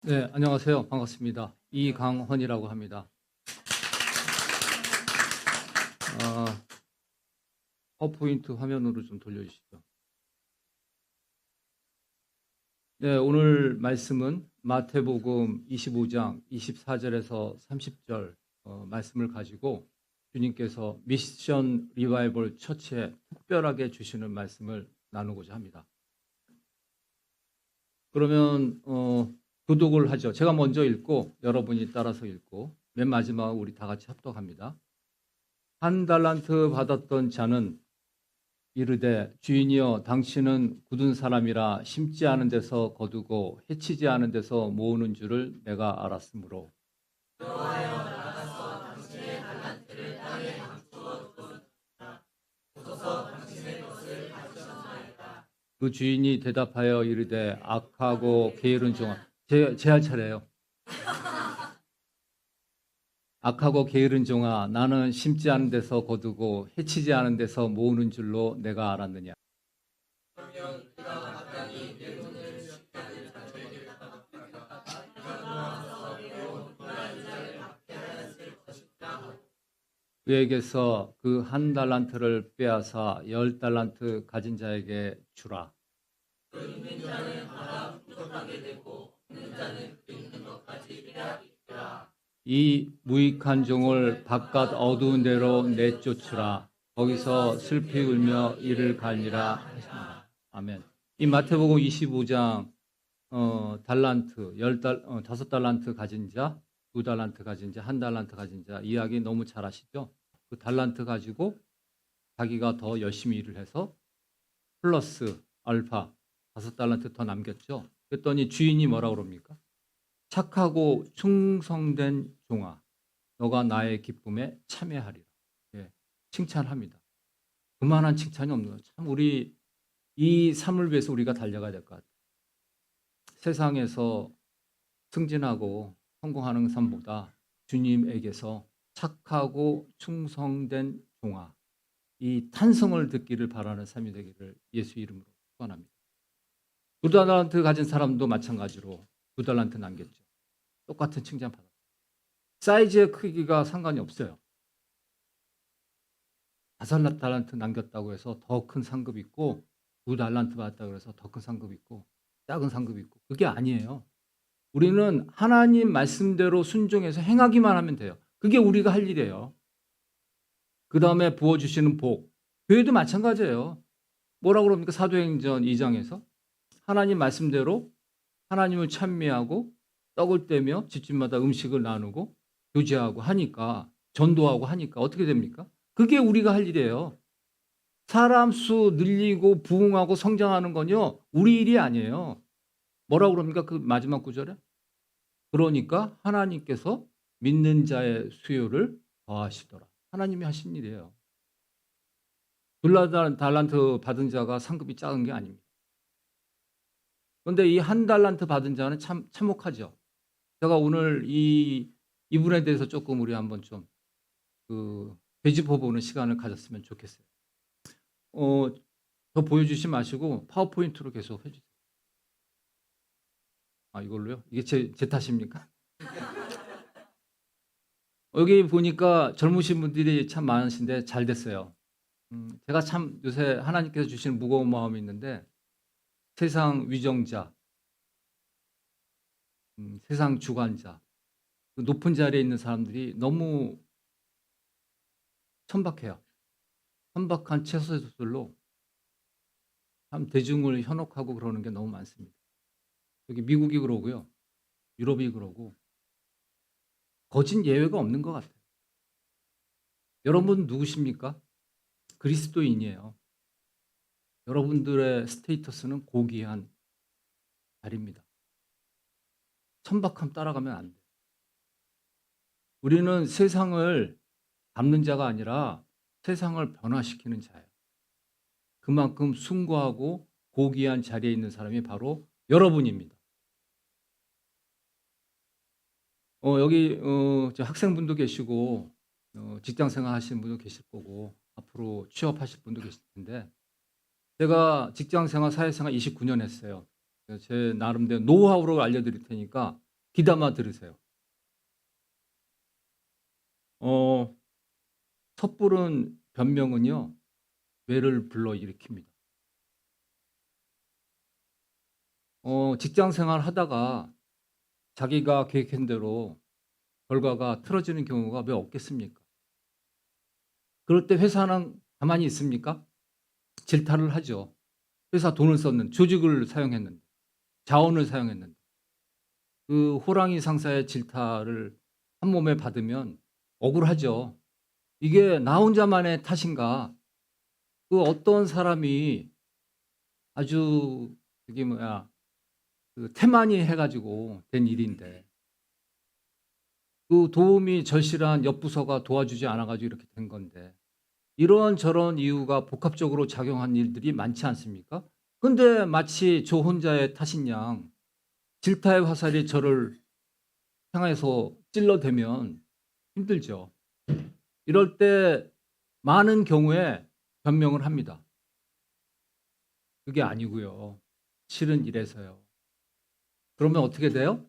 네, 안녕하세요. 반갑습니다. 이강헌이라고 합니다. 퍼포인트 화면으로 좀 돌려주시죠. 네, 오늘 말씀은 마태복음 25장 24절에서 30절 말씀을 가지고 주님께서 미션 리바이벌 처치에 특별하게 주시는 말씀을 나누고자 합니다. 그러면 교독을 하죠. 제가 먼저 읽고 여러분이 따라서 읽고 맨 마지막 우리 다 같이 합독합니다. 한 달란트 받았던 자는 이르되 주인이여 당신은 굳은 사람이라 심지 않은 데서 거두고 해치지 않은 데서 모으는 줄을 내가 알았으므로 그 주인이 대답하여 이르되 악하고 게으른 종아 제 할 차례예요. 악하고 게으른 종아 나는 심지 않은 데서 거두고 해치지 않은 데서 모으는 줄로 내가 알았느냐. 그에게서 그 한 달란트를 빼앗아 10달란트 가진 자에게 주라. 이 무익한 종을 바깥 어두운 데로 내쫓으라. 거기서 슬피 울며 이를 갈리라 하시니라. 아멘. 이 마태복음 25장 달란트 5달란트 가진 자, 2달란트 가진 자, 1달란트 가진 자 이야기 너무 잘 아시죠? 그 달란트 가지고 자기가 더 열심히 일을 해서 플러스 알파 5달란트 더 남겼죠. 그랬더니 주인이 뭐라고 그럽니까? 착하고 충성된 종아, 너가 나의 기쁨에 참여하리라. 예, 칭찬합니다. 그만한 칭찬이 없는 거예요. 참 우리 이 삶을 위해서 우리가 달려가야 될 것 같아요. 세상에서 승진하고 성공하는 삶보다 주님에게서 착하고 충성된 종아, 이 탄성을 듣기를 바라는 삶이 되기를 예수 이름으로 축원합니다. 2달란트 가진 사람도 마찬가지로 2달란트 남겼죠. 똑같은 칭찬 받았어요. 사이즈의 크기가 상관이 없어요. 5달란트 남겼다고 해서 더 큰 상급이 있고 2달란트 받았다고 해서 더 큰 상급이 있고 작은 상급이 있고 그게 아니에요. 우리는 하나님 말씀대로 순종해서 행하기만 하면 돼요. 그게 우리가 할 일이에요. 그 다음에 부어주시는 복. 교회도 마찬가지예요. 뭐라고 그럽니까? 사도행전 2장에서 하나님 말씀대로 하나님을 찬미하고 떡을 떼며 집집마다 음식을 나누고 교제하고 하니까 전도하고 하니까 어떻게 됩니까? 그게 우리가 할 일이에요. 사람 수 늘리고 부흥하고 성장하는 건요. 우리 일이 아니에요. 뭐라고 그럽니까? 그 마지막 구절에? 그러니까 하나님께서 믿는 자의 수요를 더하시더라. 하나님이 하신 일이에요. 2달란트 받은 자가 상급이 작은 게 아닙니다. 그런데 이 1달란트 받은 자는 참 참혹하죠. 제가 오늘 이분에 대해서 조금 우리 한번 좀 되짚어보는 시간을 가졌으면 좋겠어요. 더 보여주지 마시고 파워포인트로 계속 해주세요. 아, 이걸로요? 이게 제 탓입니까? 여기 보니까 젊으신 분들이 참 많으신데 잘 됐어요. 제가 참 요새 하나님께서 주시는 무거운 마음이 있는데 세상 위정자, 세상 주관자, 그 높은 자리에 있는 사람들이 너무 천박해요. 천박한 채소들로 참 대중을 현혹하고 그러는 게 너무 많습니다. 여기 미국이 그러고요. 유럽이 그러고 거진 예외가 없는 것 같아요. 여러분 누구십니까? 그리스도인이에요. 여러분들의 스테이터스는 고귀한 자리입니다. 천박함 따라가면 안 돼요. 우리는 세상을 담는 자가 아니라 세상을 변화시키는 자예요. 그만큼 숭고하고 고귀한 자리에 있는 사람이 바로 여러분입니다. 여기 학생분도 계시고 직장생활 하시는 분도 계실 거고 앞으로 취업하실 분도 계실 텐데 제가 직장생활 사회생활 29년 했어요. 제 나름대로 노하우를 알려드릴 테니까 귀담아 들으세요. 섣부른 변명은요, 뇌를 불러일으킵니다. 직장 생활 하다가 자기가 계획한 대로 결과가 틀어지는 경우가 왜 없겠습니까? 그럴 때 회사는 가만히 있습니까? 질타를 하죠. 회사 돈을 썼는데, 조직을 사용했는데, 자원을 사용했는데. 그 호랑이 상사의 질타를 한 몸에 받으면 억울하죠. 이게 나 혼자만의 탓인가? 그 어떤 사람이 아주 저기 뭐야 그 태만히 해가지고 된 일인데 그 도움이 절실한 옆 부서가 도와주지 않아가지고 이렇게 된 건데 이런저런 이유가 복합적으로 작용한 일들이 많지 않습니까? 근데 마치 저 혼자의 탓인 양 질타의 화살이 저를 향해서 찔러대면 힘들죠. 이럴 때 많은 경우에 변명을 합니다. 그게 아니고요. 실은 이래서요. 그러면 어떻게 돼요?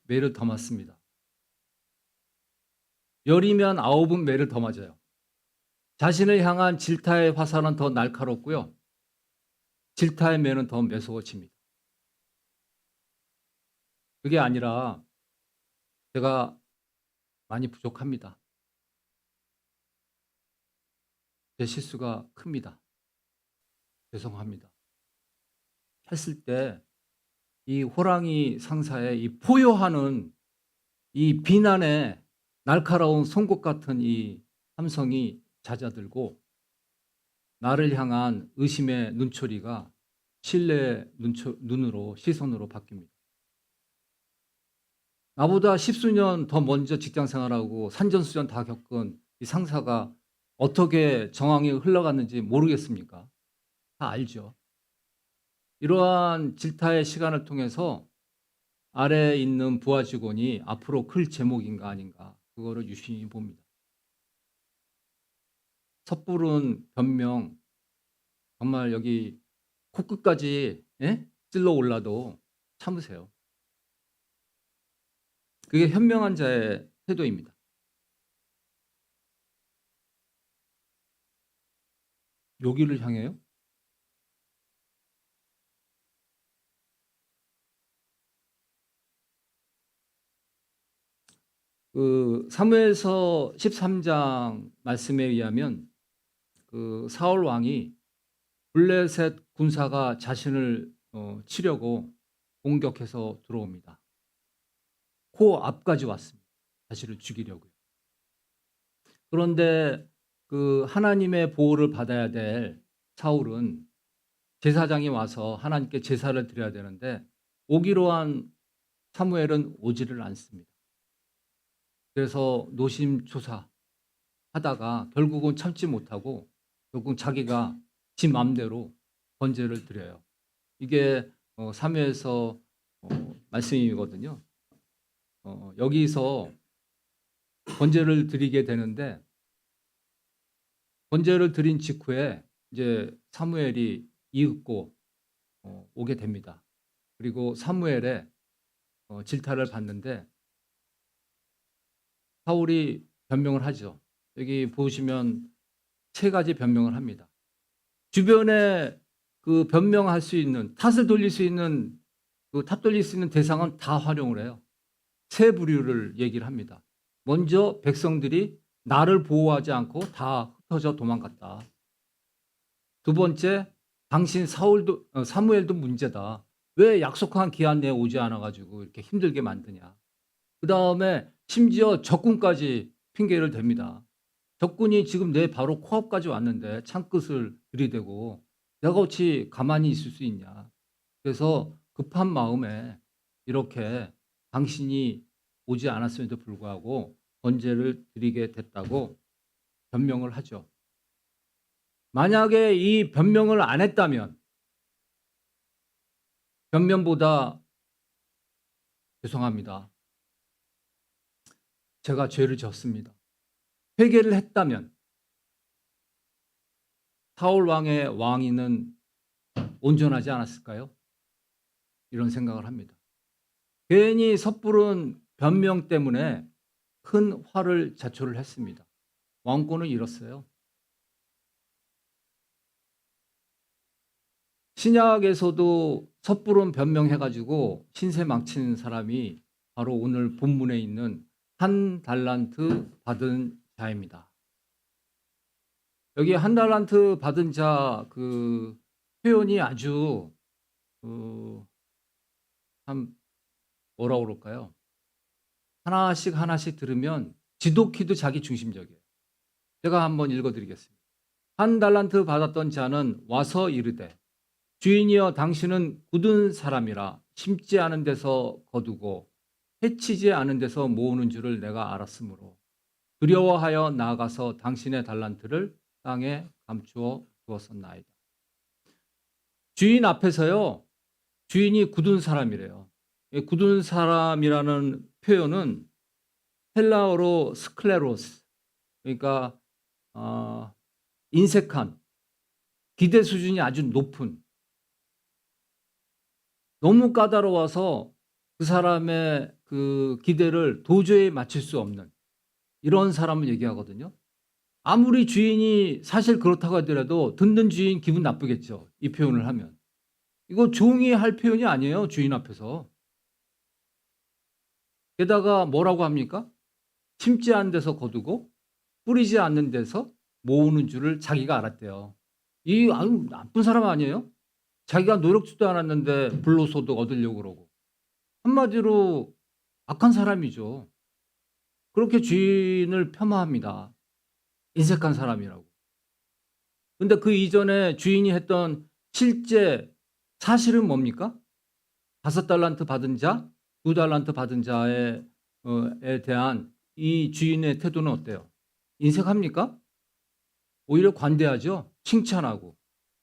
매를 더 맞습니다. 열이면 9은 매를 더 맞아요. 자신을 향한 질타의 화살은 더 날카롭고요. 질타의 매는 더 매서워집니다. 그게 아니라 제가 많이 부족합니다. 제 실수가 큽니다. 죄송합니다. 했을 때 이 호랑이 상사의 이 포효하는 이 비난의 날카로운 송곳 같은 이 함성이 잦아들고 나를 향한 의심의 눈초리가 신뢰의 눈으로 시선으로 바뀝니다. 나보다 10수년 더 먼저 직장 생활하고 산전수전 다 겪은 이 상사가 어떻게 정황이 흘러갔는지 모르겠습니까? 다 알죠. 이러한 질타의 시간을 통해서 아래에 있는 부하 직원이 앞으로 클 제목인가 아닌가 그거를 유심히 봅니다. 섣부른 변명 정말 여기 코끝까지 찔러 올라도 참으세요. 그게 현명한 자의 태도입니다. 여기를 향해요? 그 사무엘서 13장 말씀에 의하면 그 사울 왕이 블레셋 군사가 자신을 치려고 공격해서 들어옵니다. 코 앞까지 왔습니다. 자신을 죽이려고요. 그런데 그 하나님의 보호를 받아야 될 사울은 제사장이 와서 하나님께 제사를 드려야 되는데 오기로 한 사무엘은 오지를 않습니다. 그래서 노심초사 하다가 결국은 참지 못하고 결국 자기가 지 맘대로 번제를 드려요. 이게 사무엘서 말씀이거든요. 여기서 번제를 드리게 되는데 번제를 드린 직후에 이제 사무엘이 이윽고 오게 됩니다. 그리고 사무엘의 질타를 받는데 사울이 변명을 하죠. 여기 보시면 세 가지 변명을 합니다. 주변에 그 변명할 수 있는 탓을 돌릴 수 있는 그 탓 돌릴 수 있는 대상은 다 활용을 해요. 세 부류를 얘기를 합니다. 먼저 백성들이 나를 보호하지 않고 다 흩어져 도망갔다. 두 번째, 당신 사무엘도 문제다. 왜 약속한 기한 내에 오지 않아 가지고 이렇게 힘들게 만드냐. 그다음에 심지어 적군까지 핑계를 댑니다. 적군이 지금 내 바로 코앞까지 왔는데 창끝을 들이대고 내가 어찌 가만히 있을 수 있냐. 그래서 급한 마음에 이렇게 당신이 오지 않았음에도 불구하고 번제를 드리게 됐다고 변명을 하죠. 만약에 이 변명을 안 했다면 변명보다 죄송합니다. 제가 죄를 졌습니다. 회개를 했다면 사울 왕의 왕위는 온전하지 않았을까요? 이런 생각을 합니다. 괜히 섣부른 변명 때문에 큰 화를 자초를 했습니다. 왕권을 잃었어요. 신약에서도 섣부른 변명해 가지고 신세 망치는 사람이 바로 오늘 본문에 있는 한 달란트 받은 자입니다. 여기 한 달란트 받은 자 그 표현이 아주 참 뭐라 그럴까요? 하나씩 하나씩 들으면 지독히도 자기 중심적이에요. 제가 한번 읽어 드리겠습니다. 한 달란트 받았던 자는 와서 이르되 주인이여 당신은 굳은 사람이라 심지 않은 데서 거두고 해치지 않은 데서 모으는 줄을 내가 알았으므로 두려워하여 나아가서 당신의 달란트를 땅에 감추어 두었었나이다. 주인 앞에서요. 주인이 굳은 사람이래요. 이 굳은 사람이라는 표현은 헬라어로 스클레로스, 그러니까 인색한, 기대 수준이 아주 높은, 너무 까다로워서 그 사람의 그 기대를 도저히 맞출 수 없는 이런 사람을 얘기하거든요. 아무리 주인이 사실 그렇다고 하더라도 듣는 주인 기분 나쁘겠죠, 이 표현을 하면. 이거 종이 할 표현이 아니에요, 주인 앞에서. 게다가 뭐라고 합니까? 심지 않은 데서 거두고 뿌리지 않는 데서 모으는 줄을 자기가 알았대요. 이 아주 나쁜 사람 아니에요? 자기가 노력지도 않았는데 불로소득 얻으려고 그러고. 한마디로 악한 사람이죠. 그렇게 주인을 폄하합니다. 인색한 사람이라고. 근데 그 이전에 주인이 했던 실제 사실은 뭡니까? 5달란트 받은 자, 2달란트 받은 자에 대한 이 주인의 태도는 어때요? 인색합니까? 오히려 관대하죠. 칭찬하고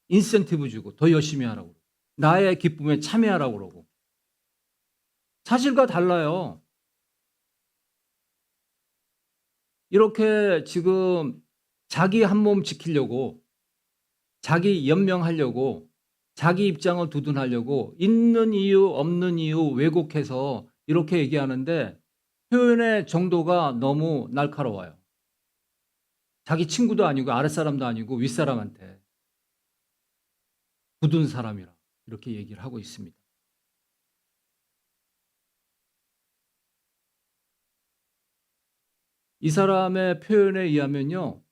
인센티브 주고 더 열심히 하라고. 나의 기쁨에 참여하라고 그러고. 사실과 달라요. 이렇게 지금 자기 한 몸 지키려고, 자기 연명하려고, 자기 입장을 두둔하려고 있는 이유 없는 이유 왜곡해서 이렇게 얘기하는데 표현의 정도가 너무 날카로워요. 자기 친구도 아니고 아랫사람도 아니고 윗사람한테 굳은 사람이라 이렇게 얘기를 하고 있습니다. 이 사람의 표현에 의하면요.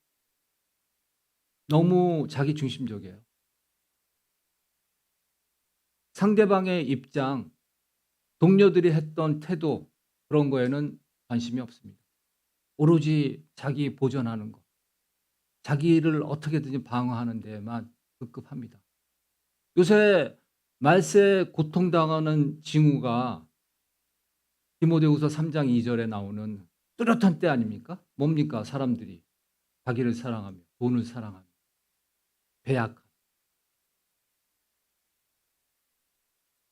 너무 자기 중심적이에요. 상대방의 입장, 동료들이 했던 태도 그런 거에는 관심이 없습니다. 오로지 자기 보전하는 거, 자기를 어떻게든지 방어하는 데에만 급급합니다. 요새 말세에 고통당하는 징후가 디모데후서 3장 2절에 나오는 뚜렷한 때 아닙니까? 뭡니까? 사람들이 자기를 사랑하며 돈을 사랑하며 배약함,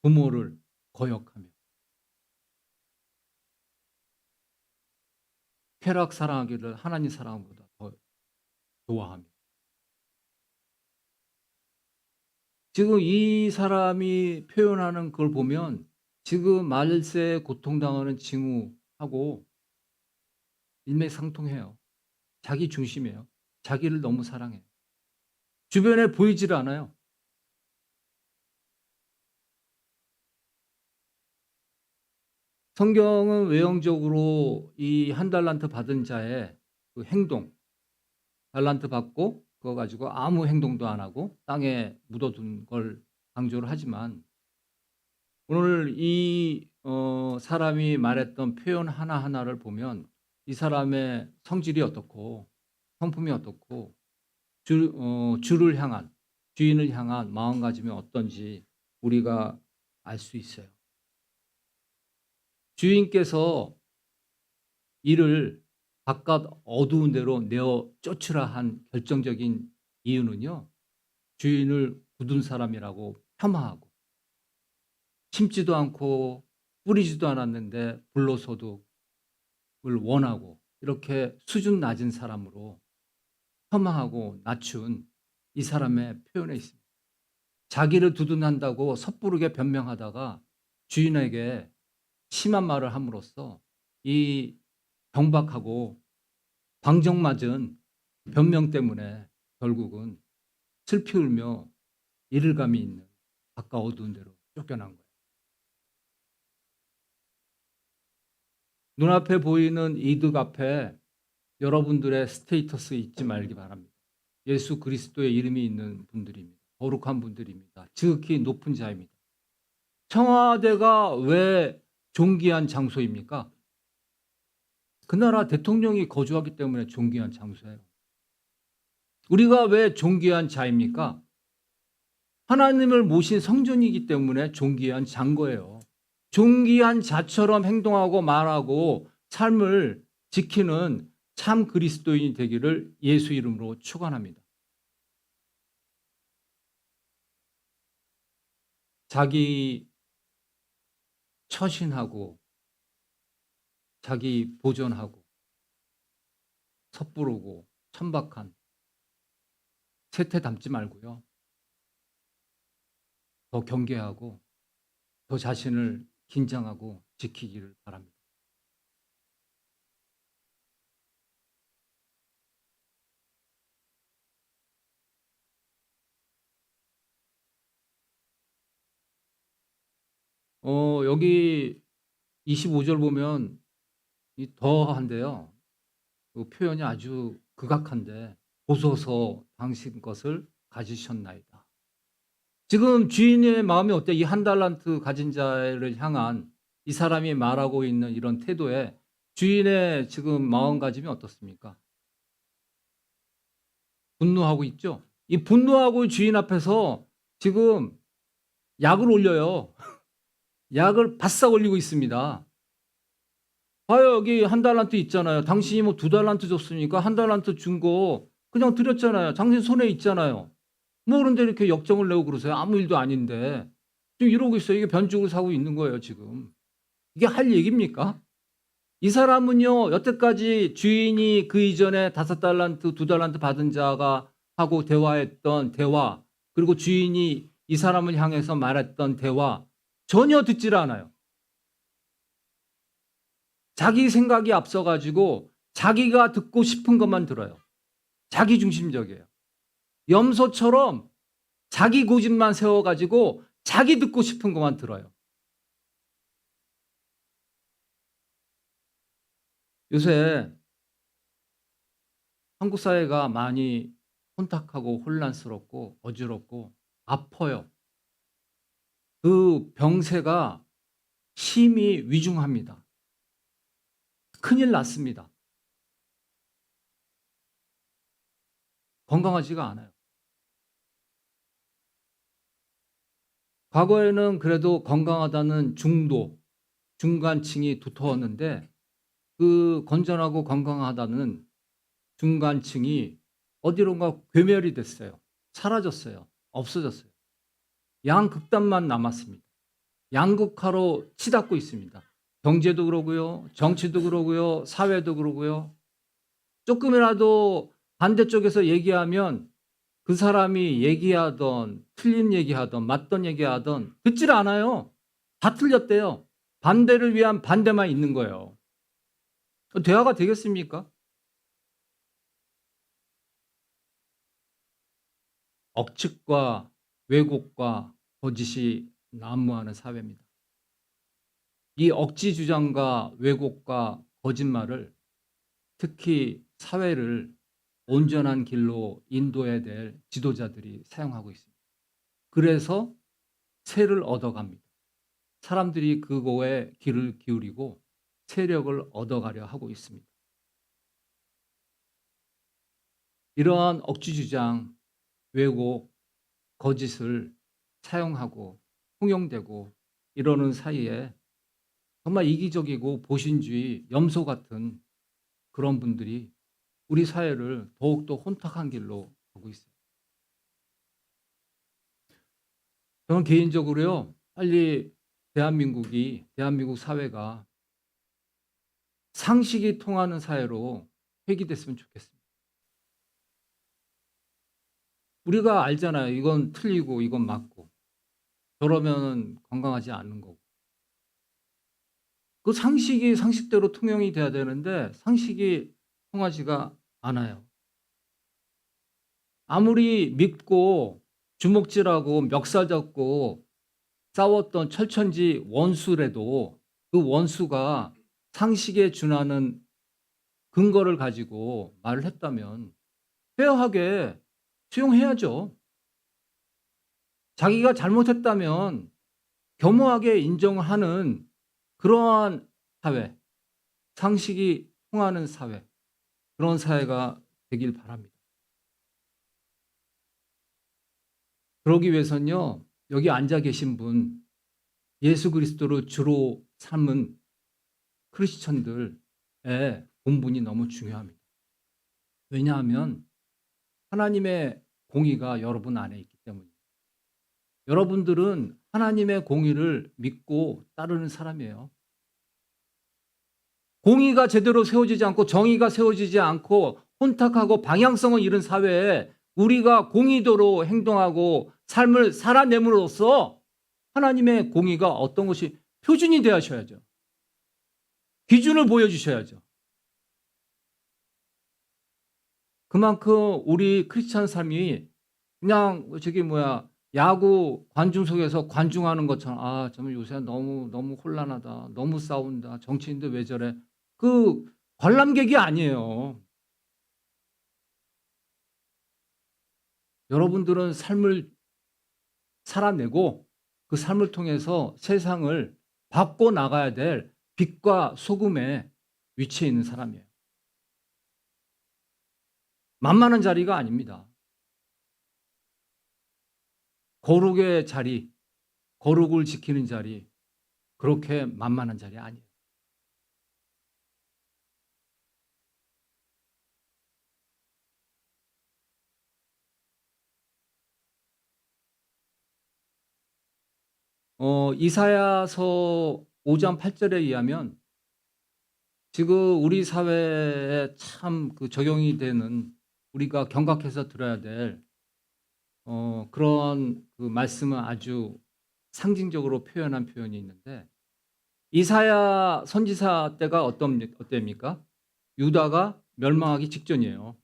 부모를 거역하며 쾌락 사랑하기를 하나님 사랑보다 더 좋아하며. 지금 이 사람이 표현하는 걸 보면 지금 말세에 고통당하는 징후하고 일맥상통해요. 자기 중심이에요. 자기를 너무 사랑해요. 주변에 보이지를 않아요. 성경은 외형적으로 이 한 달란트 받은 자의 그 행동, 달란트 받고 그거 가지고 아무 행동도 안 하고 땅에 묻어둔 걸 강조를 하지만 오늘 이 사람이 말했던 표현 하나하나를 보면 이 사람의 성질이 어떻고 성품이 어떻고 주를 향한 주인을 향한 마음가짐이 어떤지 우리가 알 수 있어요. 주인께서 이를 바깥 어두운 데로 내어 쫓으라 한 결정적인 이유는요. 주인을 굳은 사람이라고 폄하하고 심지도 않고 뿌리지도 않았는데 불로소득을 원하고 이렇게 수준 낮은 사람으로 폄하하고 낮춘 이 사람의 표현에 있습니다. 자기를 두둔한다고 섣부르게 변명하다가 주인에게 심한 말을 함으로써 이 경박하고 방정맞은 변명 때문에 결국은 슬피 울며 이를감이 있는 바깥 어두운 데로 쫓겨난 거예요. 눈앞에 보이는 이득 앞에 여러분들의 스테이터스 잊지 말기 바랍니다. 예수 그리스도의 이름이 있는 분들입니다. 거룩한 분들입니다. 지극히 높은 자입니다. 청와대가 왜 존귀한 장소입니까? 그 나라 대통령이 거주하기 때문에 존귀한 장소예요. 우리가 왜 존귀한 자입니까? 하나님을 모신 성전이기 때문에 존귀한 자인 거예요. 존귀한 자처럼 행동하고 말하고 삶을 지키는 참 그리스도인이 되기를 예수 이름으로 축원합니다. 자기 처신하고 자기 보존하고 섣부르고 천박한 세태 담지 말고요. 더 경계하고 더 자신을 긴장하고 지키기를 바랍니다. 여기 25절 보면 이 더한데요. 그 표현이 아주 극악한데 보소서 당신 것을 가지셨나이다. 지금 주인의 마음이 어때? 이 한 달란트 가진 자를 향한 이 사람이 말하고 있는 이런 태도에 주인의 지금 마음가짐이 어떻습니까? 분노하고 있죠? 이 분노하고 주인 앞에서 지금 약을 올려요. 약을 바싹 올리고 있습니다. 봐요, 여기 한 달란트 있잖아요. 당신이 뭐 2달란트 줬으니까 한 달란트 준 거 그냥 드렸잖아요. 당신 손에 있잖아요. 뭐 그런데 이렇게 역정을 내고 그러세요? 아무 일도 아닌데. 지금 이러고 있어요. 이게 변죽을 사고 있는 거예요, 지금. 이게 할 얘기입니까? 이 사람은요, 여태까지 주인이 그 이전에 5달란트, 2달란트 받은 자가 하고 대화했던 대화, 그리고 주인이 이 사람을 향해서 말했던 대화, 전혀 듣질 않아요. 자기 생각이 앞서가지고 자기가 듣고 싶은 것만 들어요. 자기 중심적이에요. 염소처럼 자기 고집만 세워가지고 자기 듣고 싶은 것만 들어요. 요새 한국 사회가 많이 혼탁하고 혼란스럽고 어지럽고 아파요. 그 병세가 심히 위중합니다. 큰일 났습니다. 건강하지가 않아요. 과거에는 그래도 건강하다는 중도, 중간층이 두터웠는데 그 건전하고 건강하다는 중간층이 어디론가 괴멸이 됐어요. 사라졌어요. 없어졌어요. 양극단만 남았습니다. 양극화로 치닫고 있습니다. 경제도 그러고요. 정치도 그러고요. 사회도 그러고요. 조금이라도 반대쪽에서 얘기하면 그 사람이 얘기하던 틀린 얘기하던 맞던 얘기하던 듣질 않아요. 다 틀렸대요. 반대를 위한 반대만 있는 거예요. 대화가 되겠습니까? 억측과 왜곡과 거짓이 난무하는 사회입니다. 이 억지 주장과 왜곡과 거짓말을 특히 사회를 온전한 길로 인도해야 될 지도자들이 사용하고 있습니다. 그래서 세를 얻어갑니다. 사람들이 그거에 귀를 기울이고 세력을 얻어가려 하고 있습니다. 이러한 억지 주장, 왜곡, 거짓을 사용하고 홍용되고 이러는 사이에 정말 이기적이고 보신주의, 염소 같은 그런 분들이 우리 사회를 더욱더 혼탁한 길로 가고 있어요. 저는 개인적으로요, 빨리 대한민국 사회가 상식이 통하는 사회로 회귀됐으면 좋겠습니다. 우리가 알잖아요. 이건 틀리고 이건 맞고. 저러면 건강하지 않는 거고. 그 상식이 상식대로 통용이 돼야 되는데 상식이 통하지가 않아요. 아무리 믿고 주먹질하고 멱살 잡고 싸웠던 철천지 원수라도 그 원수가 상식에 준하는 근거를 가지고 말을 했다면 페어하게 수용해야죠. 자기가 잘못했다면 겸허하게 인정하는 그러한 사회, 상식이 통하는 사회, 그런 사회가 되길 바랍니다. 그러기 위해서는요, 여기 앉아 계신 분, 예수 그리스도를 주로 삼은 크리스천들의 본분이 너무 중요합니다. 왜냐하면 하나님의 공의가 여러분 안에 있기 때문입니다. 여러분들은 하나님의 공의를 믿고 따르는 사람이에요. 공의가 제대로 세워지지 않고 정의가 세워지지 않고 혼탁하고 방향성을 잃은 사회에 우리가 공의도로 행동하고 삶을 살아냄으로써 하나님의 공의가 어떤 것이 표준이 되어셔야죠. 기준을 보여주셔야죠. 그만큼 우리 크리스찬 삶이 그냥 야구 관중 속에서 관중하는 것처럼 정말 요새 너무 혼란하다. 너무 싸운다. 정치인들 왜 저래? 그 관람객이 아니에요. 여러분들은 삶을 살아내고 그 삶을 통해서 세상을 바꿔 나가야 될 빛과 소금의 위치에 있는 사람이에요. 만만한 자리가 아닙니다. 거룩의 자리, 거룩을 지키는 자리, 그렇게 만만한 자리 아니에요. 이사야서 5장 8절에 의하면 지금 우리 사회에 참 적용이 되는 우리가 경각해서 들어야 될 그런 말씀은 아주 상징적으로 표현한 표현이 있는데 이사야 선지사 때가 어때입니까? 유다가 멸망하기 직전이에요.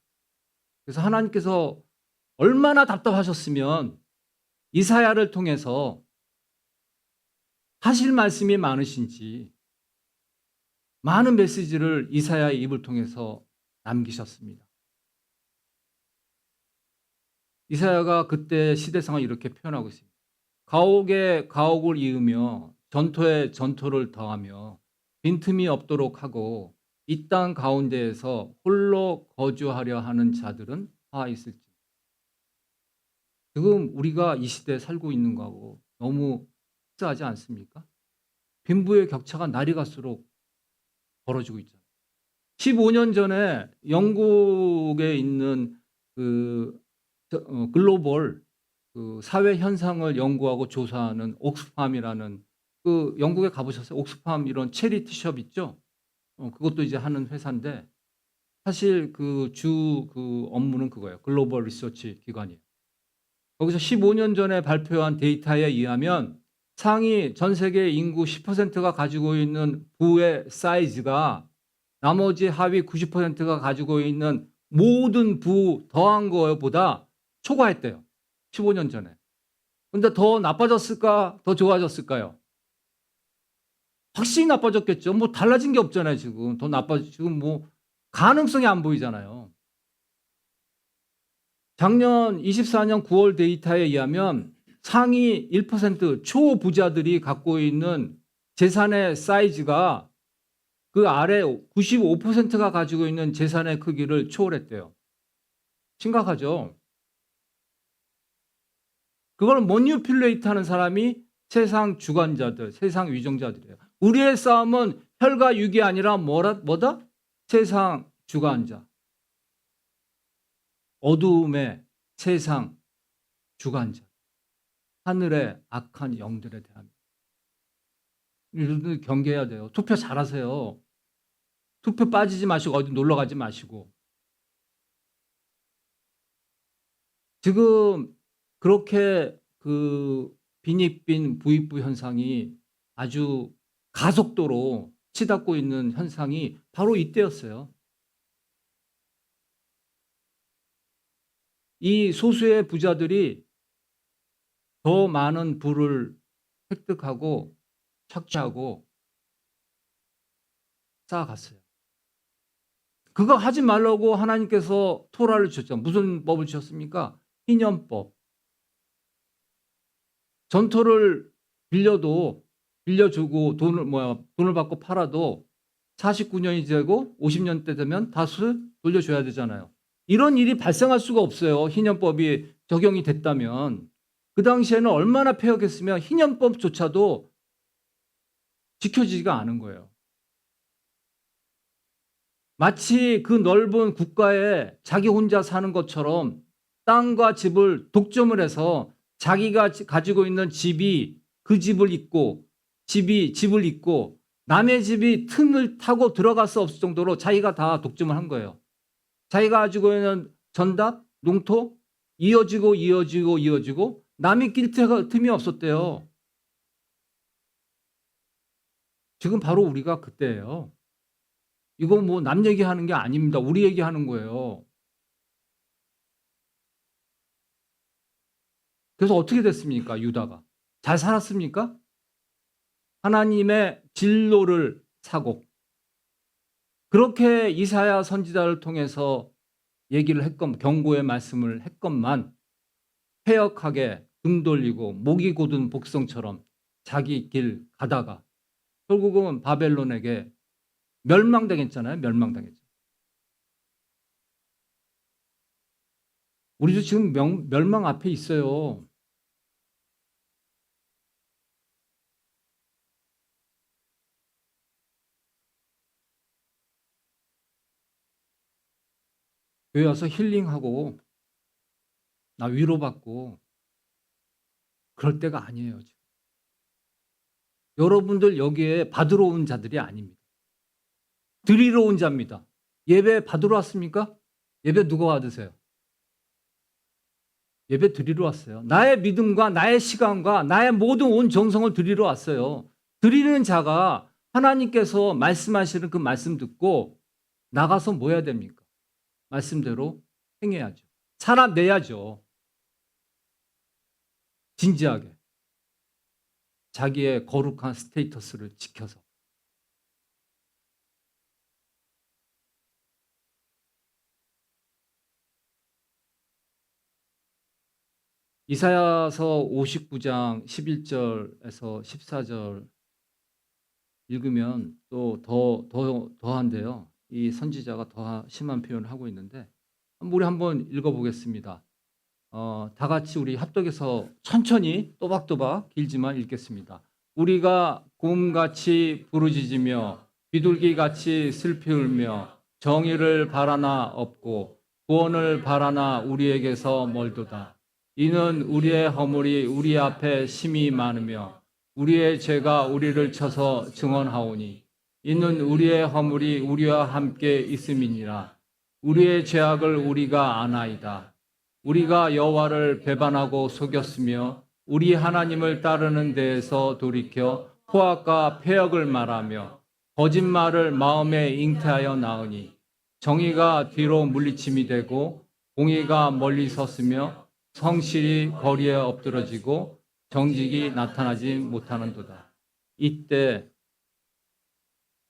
그래서 하나님께서 얼마나 답답하셨으면 이사야를 통해서 하실 말씀이 많으신지 많은 메시지를 이사야의 입을 통해서 남기셨습니다. 이사야가 그때 시대상을 이렇게 표현하고 있습니다. 가옥에 가옥을 이으며 전토에 전토를 더하며 빈틈이 없도록 하고 이 땅 가운데에서 홀로 거주하려 하는 자들은 다 있을지. 지금 우리가 이 시대에 살고 있는 거하고 너무 흡사하지 않습니까? 빈부의 격차가 날이 갈수록 벌어지고 있잖아요. 15년 전에 영국에 있는 글로벌 사회 현상을 연구하고 조사하는 옥스팜이라는 영국에 가보셨어요? 옥스팜 이런 체리티숍 있죠? 그것도 이제 하는 회사인데 사실 업무는 그거예요. 글로벌 리서치 기관이에요. 거기서 15년 전에 발표한 데이터에 의하면 상위 전 세계 인구 10%가 가지고 있는 부의 사이즈가 나머지 하위 90%가 가지고 있는 모든 부 더한 거보다 초과했대요. 15년 전에. 근데 더 나빠졌을까? 더 좋아졌을까요? 확실히 나빠졌겠죠. 뭐 달라진 게 없잖아요, 지금. 지금 뭐 가능성이 안 보이잖아요. 작년 24년 9월 데이터에 의하면 상위 1% 초부자들이 갖고 있는 재산의 사이즈가 그 아래 95%가 가지고 있는 재산의 크기를 초월했대요. 심각하죠. 그걸 머니플레이트 하는 사람이 세상 주관자들, 세상 위정자들이에요. 우리의 싸움은 혈과 육이 아니라 뭐다? 세상 주관자. 어두움의 세상 주관자. 하늘의 악한 영들에 대한. 여러분들 경계해야 돼요. 투표 잘하세요. 투표 빠지지 마시고 어디 놀러 가지 마시고. 지금 그렇게 빈익빈 부익부 현상이 아주 가속도로 치닫고 있는 현상이 바로 이때였어요. 이 소수의 부자들이 더 많은 부를 획득하고 착취하고 쌓아갔어요. 그거 하지 말라고 하나님께서 토라를 주셨죠. 무슨 법을 주셨습니까? 희년법. 전토를 빌려주고 돈을 받고 팔아도 49년이 되고 50년 때 되면 다시 돌려줘야 되잖아요. 이런 일이 발생할 수가 없어요. 희년법이 적용이 됐다면. 그 당시에는 얼마나 폐역했으면 희년법조차도 지켜지지가 않은 거예요. 마치 그 넓은 국가에 자기 혼자 사는 것처럼 땅과 집을 독점을 해서 자기가 가지고 있는 집이 그 집을 잇고 집을 잇고 남의 집이 틈을 타고 들어갈 수 없을 정도로 자기가 다 독점을 한 거예요. 자기가 가지고 있는 전답, 농토 이어지고 남이 낄 틈이 없었대요. 지금 바로 우리가 그때예요. 이거 뭐 남 얘기하는 게 아닙니다. 우리 얘기하는 거예요. 그래서 어떻게 됐습니까? 유다가. 잘 살았습니까? 하나님의 진로를 사고 그렇게 이사야 선지자를 통해서 얘기를 경고의 말씀을 했건만 패역하게 등 돌리고 목이 곧은 복성처럼 자기 길 가다가 결국은 바벨론에게 멸망당했잖아요. 멸망당했죠. 우리도 지금 멸망 앞에 있어요. 교회 와서 힐링하고 나 위로받고 그럴 때가 아니에요. 지금. 여러분들 여기에 받으러 온 자들이 아닙니다. 드리러 온 자입니다. 예배 받으러 왔습니까? 예배 누가 받으세요? 예배 드리러 왔어요. 나의 믿음과 나의 시간과 나의 모든 온 정성을 드리러 왔어요. 드리는 자가 하나님께서 말씀하시는 그 말씀 듣고 나가서 뭐 해야 됩니까? 말씀대로 행해야죠. 살아내야죠. 진지하게. 자기의 거룩한 스테이터스를 지켜서. 이사야서 59장 11절에서 14절 읽으면 또 더한데요. 이 선지자가 더 심한 표현을 하고 있는데 우리 한번 읽어보겠습니다. 다 같이 우리 합독해서 천천히 또박또박 길지만 읽겠습니다. 우리가 곰같이 부르짖으며 비둘기같이 슬피 울며 정의를 바라나 없고 구원을 바라나 우리에게서 멀도다. 이는 우리의 허물이 우리 앞에 심히 많으며 우리의 죄가 우리를 쳐서 증언하오니 이는 우리의 허물이 우리와 함께 있음이니라. 우리의 죄악을 우리가 아나이다. 우리가 여호와를 배반하고 속였으며 우리 하나님을 따르는 데에서 돌이켜 포악과 패역을 말하며 거짓말을 마음에 잉태하여 나으니 정의가 뒤로 물리침이 되고 공의가 멀리 섰으며 성실이 거리에 엎드러지고 정직이 나타나지 못하는도다. 이때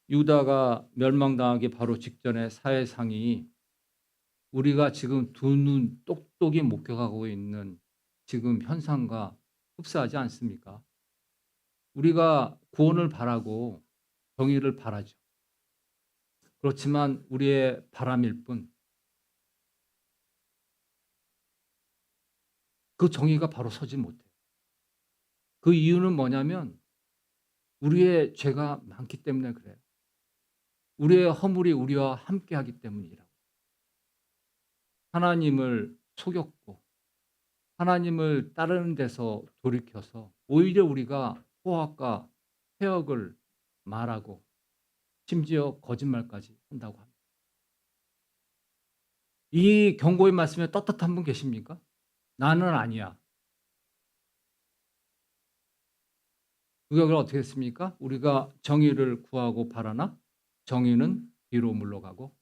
유다가 멸망당하기 바로 직전의 사회상이 우리가 지금 두 눈 똑똑히 목격하고 있는 지금 현상과 흡사하지 않습니까? 우리가 구원을 바라고 정의를 바라죠. 그렇지만 우리의 바람일 뿐 그 정의가 바로 서지 못해요. 그 이유는 뭐냐면 우리의 죄가 많기 때문에 그래요. 우리의 허물이 우리와 함께하기 때문이라고. 하나님을 속였고 하나님을 따르는 데서 돌이켜서 오히려 우리가 포악과 패역을 말하고 심지어 거짓말까지 한다고 합니다. 이 경고의 말씀에 떳떳한 분 계십니까? 나는 아니야. 그 결과 어떻게 했습니까? 우리가 정의를 구하고 바라나 정의는 뒤로 물러가고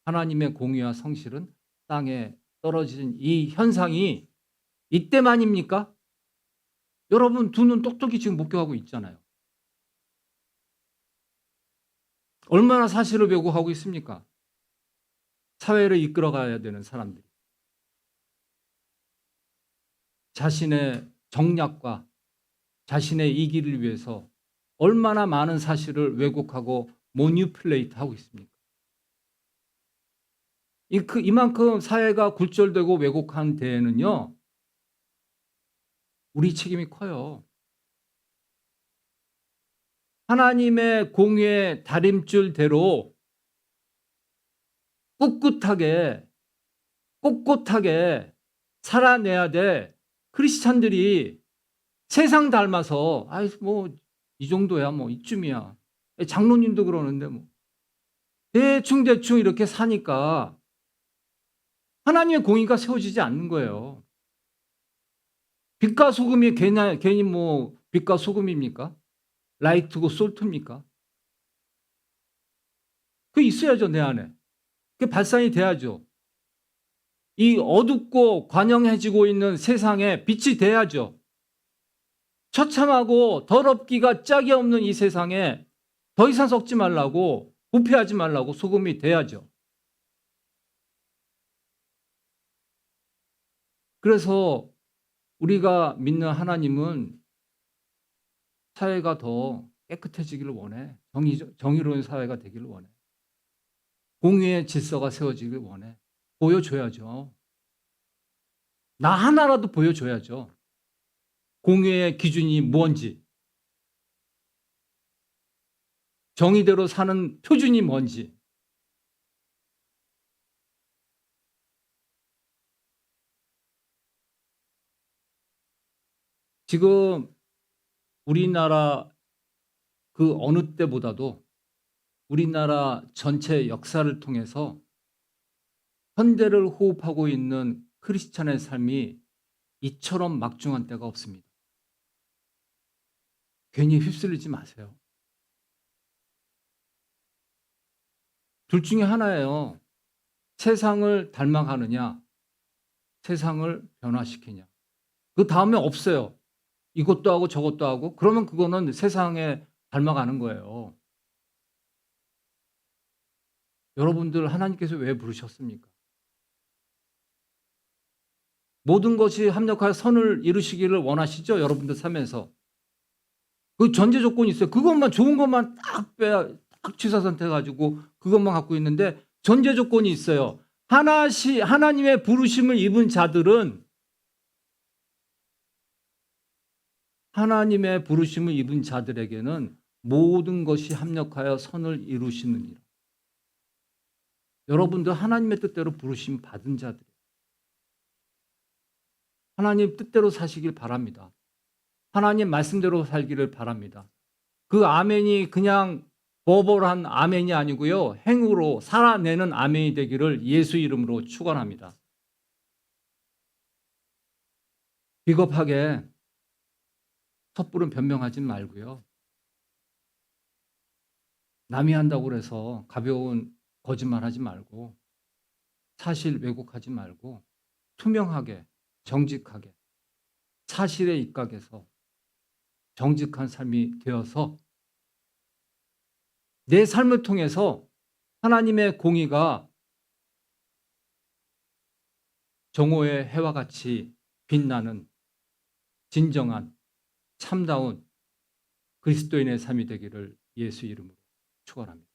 하나님의 공의와 성실은 땅에 떨어지는 이 현상이 이때만입니까? 여러분 두 눈 똑똑히 지금 목격하고 있잖아요. 얼마나 사실을 왜곡하고 있습니까? 사회를 이끌어가야 되는 사람들이 자신의 정략과 자신의 이기를 위해서 얼마나 많은 사실을 왜곡하고 모니플레이트 하고 있습니까? 이만큼 사회가 굴절되고 왜곡한 데에는요, 우리 책임이 커요. 하나님의 공의의 다림줄대로 꿋꿋하게 꼿꼿하게 살아내야 될 크리스찬들이 세상 닮아서 아이 뭐 이 정도야 뭐 이쯤이야. 장로님도 그러는데 뭐 대충 이렇게 사니까 하나님의 공의가 세워지지 않는 거예요. 빛과 소금이 괜히 뭐 빛과 소금입니까? 라이트고 솔트입니까? 그게 있어야죠, 내 안에. 그게 발산이 돼야죠. 이 어둡고 관영해지고 있는 세상에 빛이 돼야죠. 처참하고 더럽기가 짝이 없는 이 세상에 더 이상 썩지 말라고, 부패하지 말라고 소금이 돼야죠. 그래서 우리가 믿는 하나님은 사회가 더 깨끗해지기를 원해. 정의로운 사회가 되기를 원해. 공의의 질서가 세워지길 원해. 보여줘야죠. 나 하나라도 보여줘야죠. 공의의 기준이 뭔지, 정의대로 사는 표준이 뭔지. 지금 우리나라 그 어느 때보다도 우리나라 전체 역사를 통해서 현대를 호흡하고 있는 크리스찬의 삶이 이처럼 막중한 때가 없습니다. 괜히 휩쓸리지 마세요. 둘 중에 하나예요. 세상을 닮아가느냐, 세상을 변화시키냐. 그 다음에 없어요. 이것도 하고 저것도 하고 그러면 그거는 세상에 닮아가는 거예요. 여러분들 하나님께서 왜 부르셨습니까? 모든 것이 합력하여 선을 이루시기를 원하시죠? 여러분들 삶에서. 그 전제 조건이 있어요. 그것만 좋은 것만 딱 취사 선택해가지고 그것만 갖고 있는데 전제 조건이 있어요. 하나님의 부르심을 입은 자들은 하나님의 부르심을 입은 자들에게는 모든 것이 합력하여 선을 이루시느니라. 여러분들 하나님의 뜻대로 부르심 받은 자들. 하나님 뜻대로 사시길 바랍니다. 하나님 말씀대로 살기를 바랍니다. 그 아멘이 그냥 버벌한 아멘이 아니고요. 행으로 살아내는 아멘이 되기를 예수 이름으로 축원합니다. 비겁하게 섣부른 변명하지 말고요. 남이 한다고 해서 가벼운 거짓말하지 말고 사실 왜곡하지 말고 투명하게 정직하게 사실에 입각해서 정직한 삶이 되어서 내 삶을 통해서 하나님의 공의가 정오의 해와 같이 빛나는 진정한 참다운 그리스도인의 삶이 되기를 예수 이름으로 축원합니다.